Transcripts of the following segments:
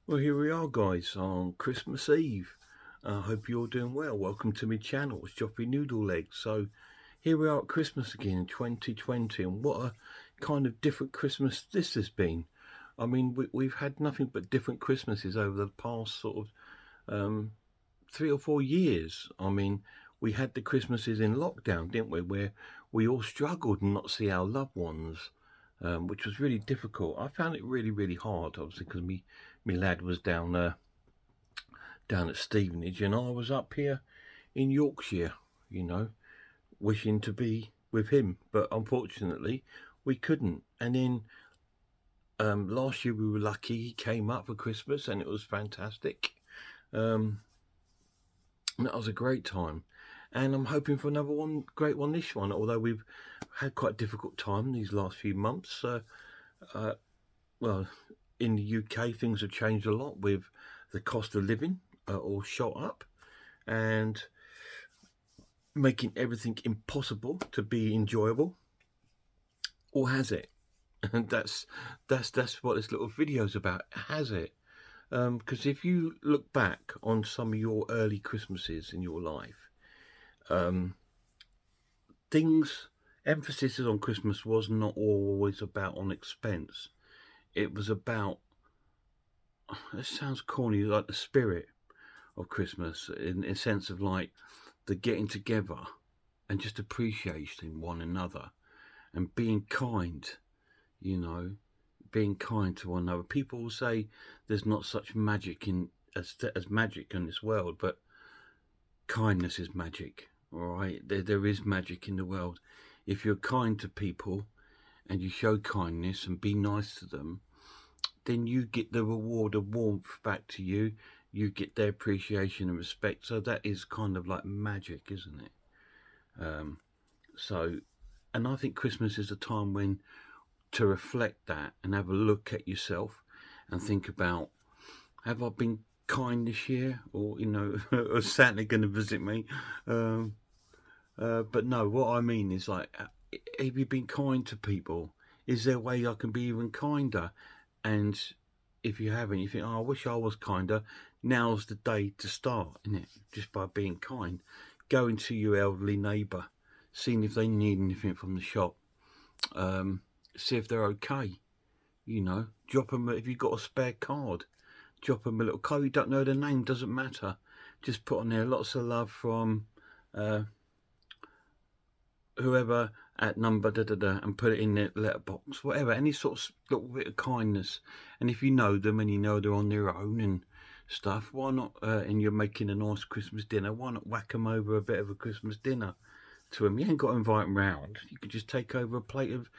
Well, here we are, guys, on Christmas Eve. I hope you're all doing well. Welcome to my channel. It's Joppy Noodle Legs. So, here we are at Christmas again in 2020, and what a kind of different Christmas this has been. I mean, we've had nothing but different Christmases over the past sort of 3 or 4 years. I mean, we had the Christmases in lockdown, didn't we, where we all struggled and not see our loved ones. Which was really difficult. I found it really, really hard, obviously, because me lad was down at Stevenage, and I was up here in Yorkshire, wishing to be with him, but unfortunately we couldn't. And then last year we were lucky; he came up for Christmas, and it was fantastic. And that was a great time. And I'm hoping for another great one this one. Although we've had quite a difficult time these last few months. Well, in the UK, things have changed a lot with the cost of living all shot up, and making everything impossible to be enjoyable. Or has it? And that's what this little video is about. Has it? Because if you look back on some of your early Christmases in your life, emphasis on Christmas was not always about on expense. It was about, it sounds corny, like the spirit of Christmas, in a sense of like the getting together and just appreciating one another and being kind, being kind to one another. People will say there's not such magic as magic in this world, but kindness is magic. All right, there is magic in the world. If you're kind to people and you show kindness and be nice to them, then you get the reward of warmth back to you. You get their appreciation and respect. So that is kind of like magic, isn't it? And I think Christmas is a time when to reflect that and have a look at yourself and think about, have I been kind this year? Or, is Santa going to visit me? But no, what I mean is, like, have you been kind to people? Is there a way I can be even kinder? And if you haven't, you think, oh, I wish I was kinder. Now's the day to start, isn't it? Just by being kind. Going to your elderly neighbour, seeing if they need anything from the shop. See if they're okay. Drop them, if you've got a spare card, drop them a little card. You don't know their name, doesn't matter. Just put on there, lots of love from whoever at number and put it in their letterbox, whatever. Any sort of little bit of kindness. And if you know them and you know they're on their own and stuff, why not, and you're making a nice Christmas dinner, why not whack them over a bit of a Christmas dinner to them? You ain't got to invite them round. You could just take over a plate of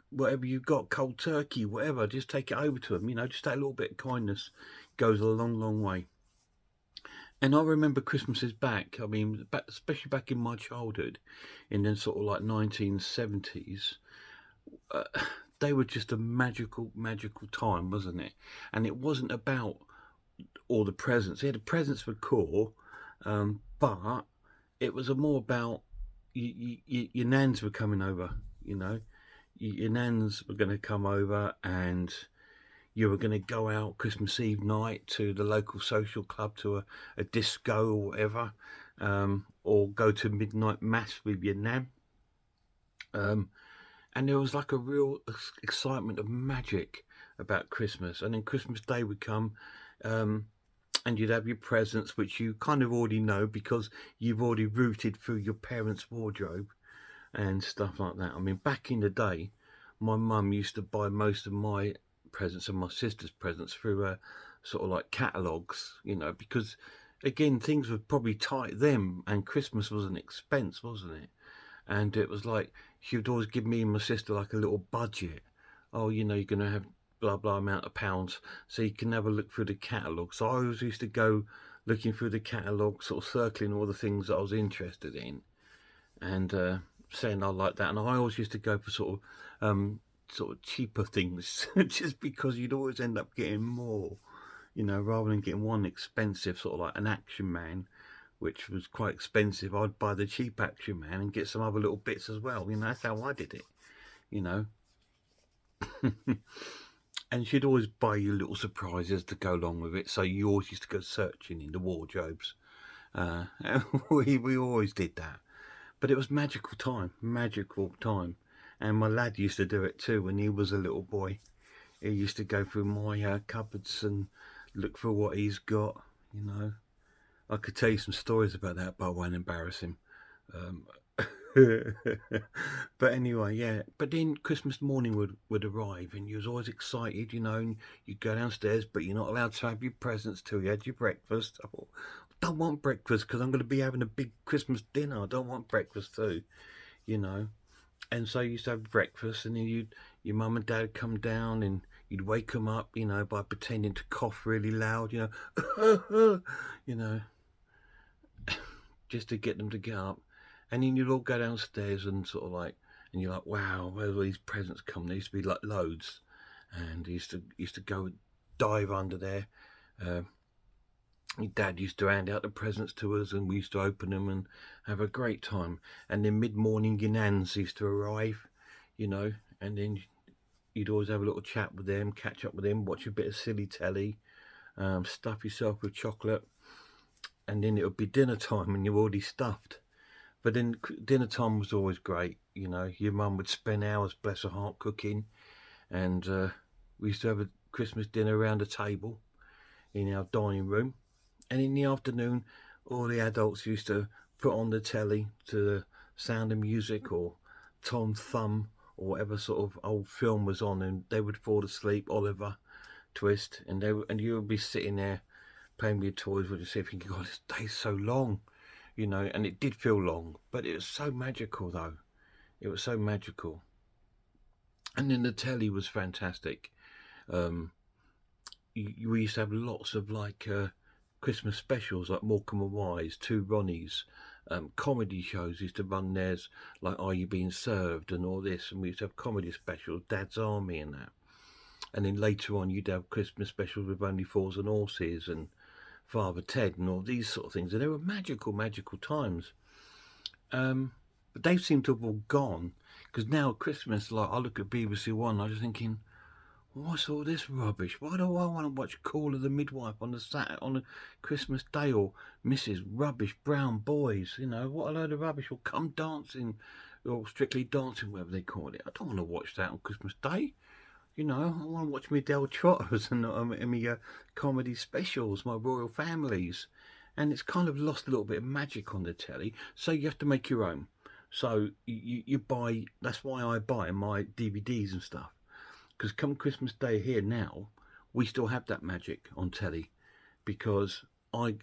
whatever you've got, cold turkey, whatever. Just take it over to them. Just that little bit of kindness goes a long, long way. And I remember Christmases back, especially back in my childhood, in the sort of like 1970s, they were just a magical, magical time, wasn't it? And it wasn't about all the presents. Yeah, the presents were cool, but it was more about your nans were coming over, your nans were going to come over, and you were going to go out Christmas Eve night to the local social club, to a disco or whatever, or go to midnight mass with your nan. And there was like a real excitement of magic about Christmas. And then Christmas Day would come, and you'd have your presents, which you kind of already know because you've already rooted through your parents' wardrobe and stuff like that. Back in the day, my mum used to buy most of my presents and my sister's presents through sort of like catalogues, because again, things were probably tight then, and Christmas was an expense, wasn't it? And it was like she would always give me and my sister like a little budget. Oh, you're going to have blah blah amount of pounds, so you can have a look through the catalogue. So I always used to go looking through the catalogue, sort of circling all the things that I was interested in, and saying I like that. And I always used to go for sort of cheaper things, just because you'd always end up getting more, rather than getting one expensive, sort of like an Action Man, which was quite expensive. I'd buy the cheap Action Man and get some other little bits as well. That's how I did it, And she'd always buy you little surprises to go along with it. So you always used to go searching in the wardrobes. And we always did that. But it was magical time, magical time. And my lad used to do it too when he was a little boy. He used to go through my cupboards and look for what he's got, you know. I could tell you some stories about that, but I won't embarrass him. But anyway, yeah. But then Christmas morning would arrive, and you was always excited, you know. And you'd go downstairs, but you're not allowed to have your presents till you had your breakfast. I thought, I don't want breakfast because I'm going to be having a big Christmas dinner. I don't want breakfast too, you know. And so you used to have breakfast, and then your mum and dad would come down, and you'd wake them up, you know, by pretending to cough really loud, you know, you know, just to get them to get up. And then you'd all go downstairs and sort of like, and you're like, wow, where's all these presents come? There used to be like loads, and used to go dive under there. My dad used to hand out the presents to us, and we used to open them and have a great time. And then mid-morning, your nans used to arrive, you know, and then you'd always have a little chat with them, catch up with them, watch a bit of silly telly, stuff yourself with chocolate, and then it would be dinner time, and you're already stuffed. But then dinner time was always great, you know. Your mum would spend hours, bless her heart, cooking, and we used to have a Christmas dinner around a table in our dining room. And in the afternoon, all the adults used to put on the telly to the Sound of Music or Tom Thumb or whatever sort of old film was on, and they would fall asleep, Oliver Twist, and you would be sitting there playing with your toys with yourself thinking, God, this day's so long. You know, and it did feel long, but it was so magical, though. It was so magical. And then the telly was fantastic. We used to have lots of like Christmas specials, like Morecambe and Wise, Two Ronnies, comedy shows used to run theirs, like Are You Being Served and all this. And we used to have comedy specials, Dad's Army and that. And then later on, you'd have Christmas specials with Only Fools and Horses and Father Ted and all these sort of things, and they were magical times. But they seem to have all gone, because now Christmas, like I look at BBC One, I'm just thinking, what's all this rubbish? Why do I want to watch Call of the Midwife on a Christmas Day, or Mrs. Rubbish Brown Boys? You know, what a load of rubbish! Or Come Dancing, or Strictly Dancing, whatever they call it. I don't want to watch that on Christmas Day. You know, I want to watch my Del Trotters and my comedy specials, my royal families. And it's kind of lost a little bit of magic on the telly, so you have to make your own. So you buy, that's why I buy my DVDs and stuff. Because come Christmas Day here now, we still have that magic on telly. Because I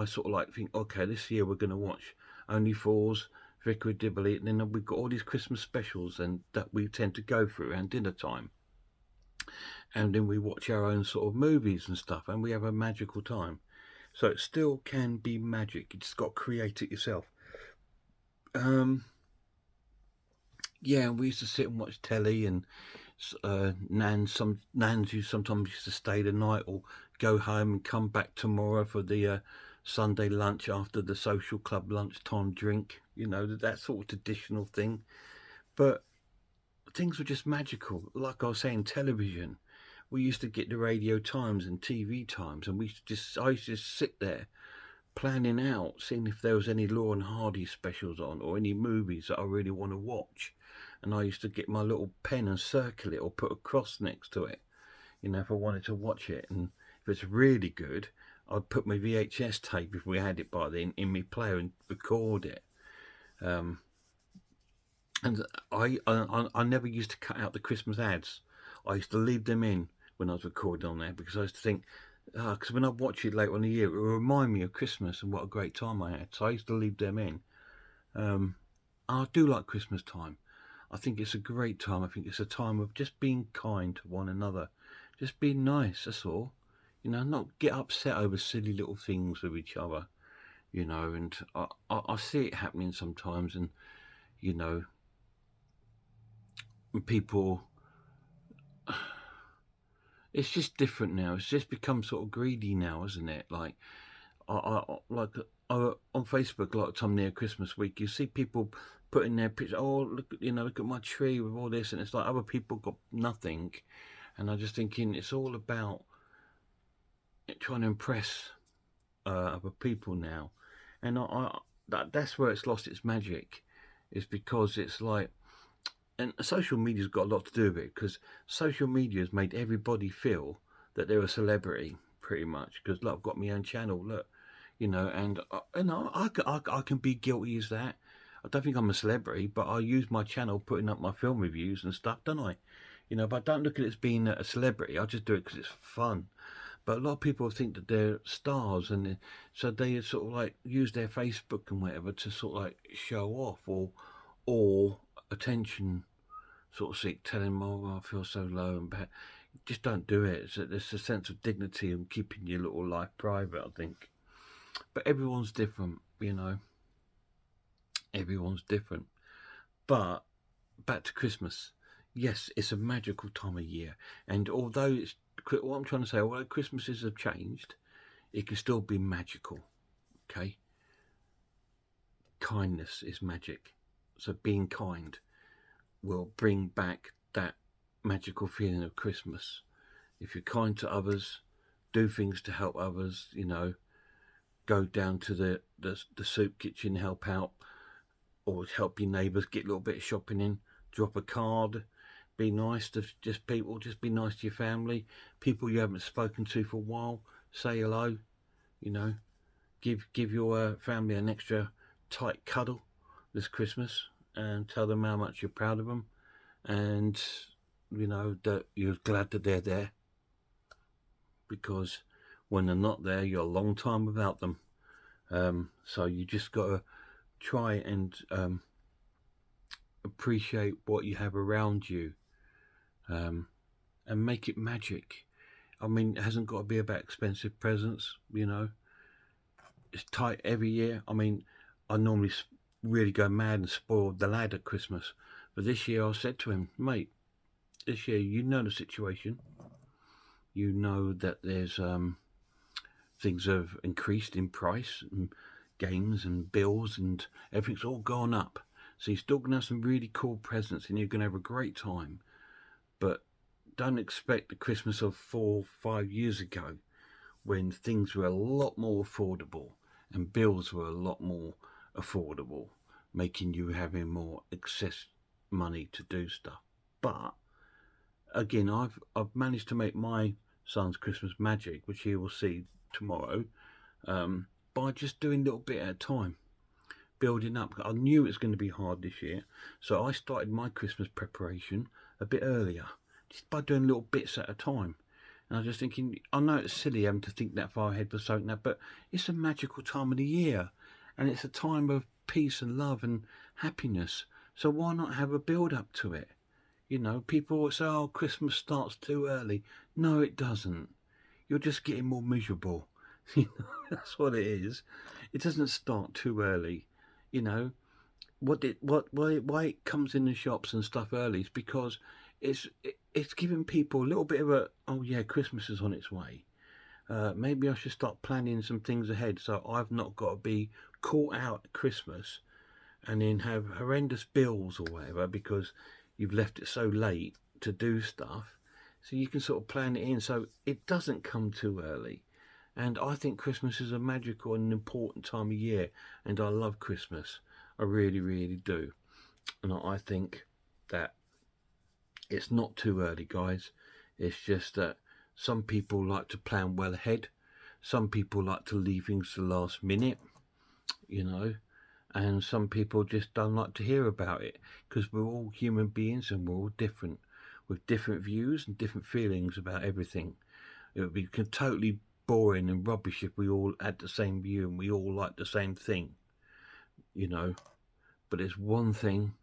sort of like think, okay, this year we're going to watch Only Fools, Vicar of Dibley, and then we've got all these Christmas specials and that we tend to go through around dinner time. And then we watch our own sort of movies and stuff, and we have a magical time. So it still can be magic. You just got to create it yourself. Yeah, we used to sit and watch telly, and nans who sometimes used to stay the night or go home and come back tomorrow for the Sunday lunch after the social club lunchtime drink. You know, that sort of traditional thing. But things were just magical. Like I was saying, television. We used to get the Radio Times and TV Times, and I used to just sit there planning out, seeing if there was any Law and Hardy specials on or any movies that I really want to watch. And I used to get my little pen and circle it or put a cross next to it, you know, if I wanted to watch it. And if it's really good, I'd put my VHS tape, if we had it by then, in my player and record it. And I never used to cut out the Christmas ads. I used to leave them in when I was recording on there, because I used to think, because when I watch it later on in the year, it will remind me of Christmas and what a great time I had. So I used to leave them in. I do like Christmas time. I think it's a great time. I think it's a time of just being kind to one another. Just being nice, that's all. You know, not get upset over silly little things with each other. You know, and I see it happening sometimes, and, you know, people, it's just different now. It's just become sort of greedy now, isn't it? Like, on Facebook, a lot of time near Christmas week, you see people putting their picture. Oh, look at my tree with all this, and it's like other people got nothing, And I'm just thinking it's all about trying to impress other people now, and that's where it's lost its magic, is because it's like, and social media's got a lot to do with it, because social media has made everybody feel that they're a celebrity pretty much. Because look, I've got my own channel, look, and I can be guilty as that. I don't think I'm a celebrity, but I use my channel putting up my film reviews and stuff, don't I? But I don't look at it as being a celebrity. I just do it because it's fun. But a lot of people think that they're stars, and so they sort of like use their Facebook and whatever to sort of like show off, or attention sort of seek, telling them, oh, I feel so low and bad. Just don't do it. There's a sense of dignity and keeping your little life private, I think. But everyone's different, Everyone's different. But back to Christmas. Yes, it's a magical time of year, and although what I'm trying to say, although Christmases have changed, it can still be magical. Okay, kindness is magic, so being kind will bring back that magical feeling of Christmas. If you're kind to others, do things to help others, go down to the soup kitchen, help out, or help your neighbours get a little bit of shopping in, drop a card, be nice to just people, just be nice to your family, people you haven't spoken to for a while, say hello, give your family an extra tight cuddle this Christmas, and tell them how much you're proud of them, and that you're glad that they're there, because when they're not there, you're a long time without them. So you just got to try and appreciate what you have around you, and make it magic. I mean, it hasn't got to be about expensive presents, It's tight every year. I mean, I normally really go mad and spoil the lad at Christmas. But this year I said to him, mate, this year you know the situation. You know that there's things have increased in price, and games and bills and everything's all gone up. So you're still going to have some really cool presents and you're going to have a great time. But don't expect the Christmas of 4 or 5 years ago, when things were a lot more affordable and bills were a lot more affordable, making you having more excess money to do stuff. But again, I've managed to make my son's Christmas magic, which he will see tomorrow, by just doing a little bit at a time, building up. I knew it was going to be hard this year, so I started my Christmas preparation a bit earlier, just by doing little bits at a time. And I was just thinking, I know it's silly having to think that far ahead for something now, but it's a magical time of the year, and it's a time of peace and love and happiness. So why not have a build up to it? People always say, oh, Christmas starts too early. No, it doesn't. You're just getting more miserable. That's what it is. It doesn't start too early. Why it comes in the shops and stuff early is because it's giving people a little bit of a, oh yeah, Christmas is on its way. Maybe I should start planning some things ahead, so I've not got to be caught out at Christmas and then have horrendous bills or whatever because you've left it so late to do stuff. So you can sort of plan it in so it doesn't come too early. And I think Christmas is a magical and important time of year, and I love Christmas. I really, really do. And I think that it's not too early, guys. It's just that some people like to plan well ahead. Some people like to leave things to the last minute, and some people just don't like to hear about it, because we're all human beings and we're all different, with different views and different feelings about everything. It would be totally boring and rubbish if we all had the same view and we all like the same thing, But there's one thing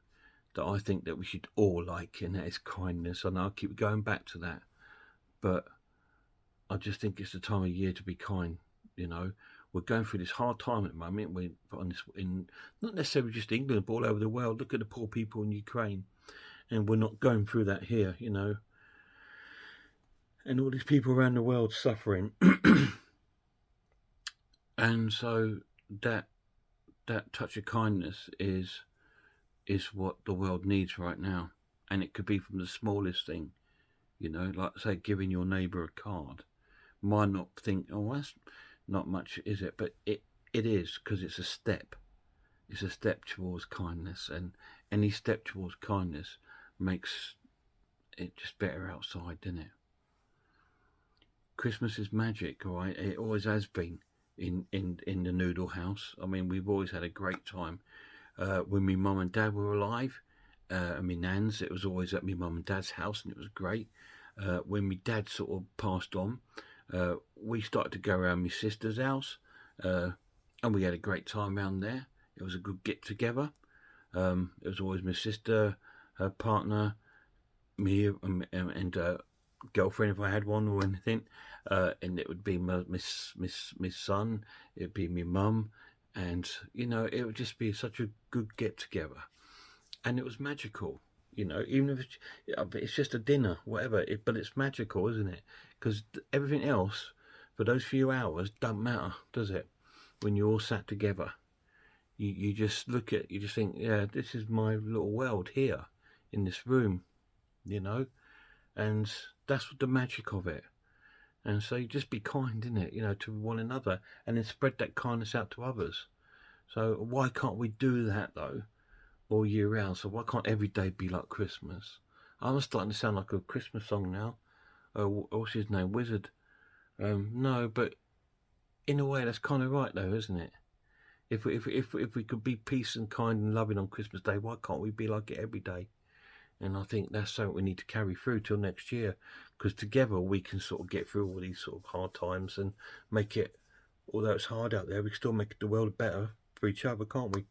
that I think that we should all like, and that is kindness. And I'll keep going back to that, but I just think it's the time of year to be kind. We're going through this hard time at the moment. We're on this, in not necessarily just England, but all over the world. Look at the poor people in Ukraine, and we're not going through that here, and all these people around the world suffering. And so that touch of kindness is what the world needs right now, and it could be from the smallest thing, You know, like say giving your neighbour a card. Might not think, oh, that's not much, is it? But it is, because it's a step. It's a step towards kindness, and any step towards kindness makes it just better outside, doesn't it? Christmas is magic, all right? It always has been in the Noodle House. I mean, we've always had a great time. When my mum and dad were alive, and my nan's, it was always at my mum and dad's house, and it was great. When my dad sort of passed on, we started to go around my sister's house, and we had a great time around there. It was a good get together. It was always my sister, her partner, me, and girlfriend if I had one or anything, and it would be my son. It'd be my mum, and you know, it would just be such a good get together, and it was magical. You know, even if it's just a dinner, whatever, but it's magical, isn't it? Because everything else for those few hours don't matter, does it? When you're all sat together, you just look at, you just think, yeah, this is my little world here in this room, you know, and that's the magic of it. And so you just be kind, innit, you know, to one another, and then spread that kindness out to others. So why can't we do that though, all year round? So why can't every day be like Christmas? I'm starting to sound like a Christmas song now. What's his name, Wizard? No, but in a way that's kind of right though, isn't it? If we could be peace and kind and loving on Christmas Day, why can't we be like it every day? And I think that's something we need to carry through till next year, because together we can sort of get through all these sort of hard times and make it, although it's hard out there, we can still make the world better for each other, can't we?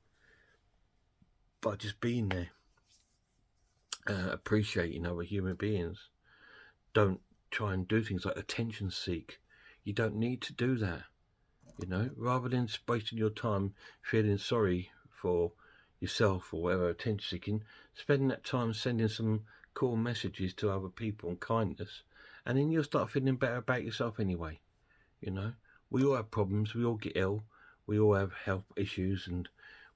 By just being there, appreciating other human beings. Don't try and do things like attention seek. You don't need to do that, you know. Rather than wasting your time feeling sorry for yourself or whatever, attention seeking, spend that time sending some cool messages to other people and kindness, and then you'll start feeling better about yourself anyway. You know, we all have problems, we all get ill, we all have health issues, and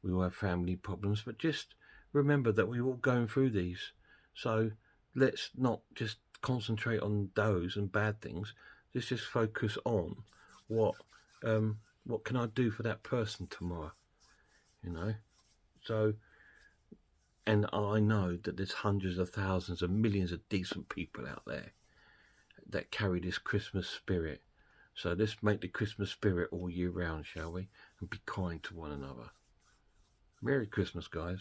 we all have family problems, but just remember that we're all going through these. So let's not just concentrate on those and bad things. Let's just focus on what can I do for that person tomorrow, you know. So, and I know that there's hundreds of thousands of millions of decent people out there that carry this Christmas spirit. So let's make the Christmas spirit all year round, shall we? And be kind to one another. Merry Christmas, guys.